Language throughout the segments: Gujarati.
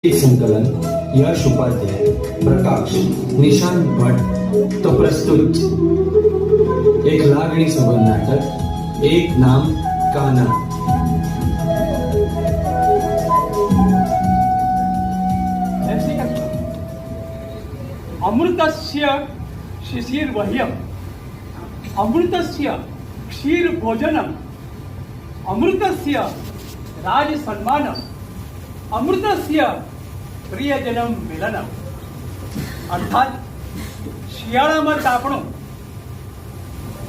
संकलन यश उपाध्याय प्रकाश निशांत भट्ट तो प्रस्तुत एक लागणी संबंध नाटक एक नाम काना। अमृतस्य शिशिरवह्यम अमृतस्य क्षीर भोजनम अमृतस्य राज सन्मानम अमृतस्य प्रियजनम मिलनम। अर्थात શિયાળામાં તાપણું,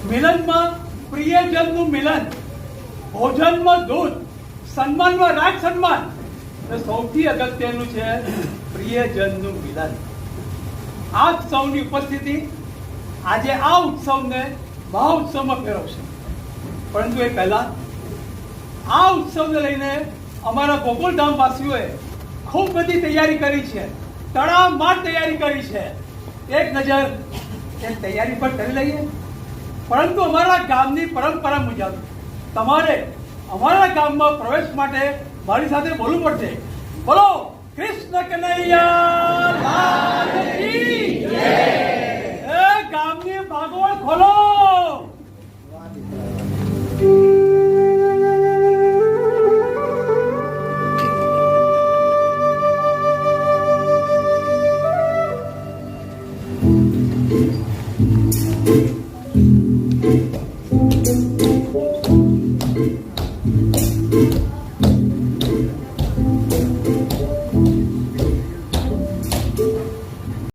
મિલનમાં પ્રિયજનનું મિલન, ભોજનમાં દૂધ, સન્માનમાં રાજ સન્માન, અને સૌથી અગત્યનું છે પ્રિયજનનું મિલન। આપ સૌની ઉપસ્થિતિ આજે આ ઉત્સવને મહોત્સવમાં ફેરવશે, પરંતુ એ પહેલા આ ઉત્સવને લઈને અમારા ગોકુલધામ વાસીઓએ ખૂબ બધી તૈયારી કરી છે, તડામાર તૈયારી કરી છે। એક નજર એ તૈયારી પર કરી લઈએ, પરંતુ અમારા ગામની પરંપરા મુજબ તમારે અમારા ગામમાં પ્રવેશ માટે મારી સાથે બોલવું પડશે। બોલો કૃષ્ણ કનૈયા લાલ કી જય। એ ગામની ભાગોળ ખોલો।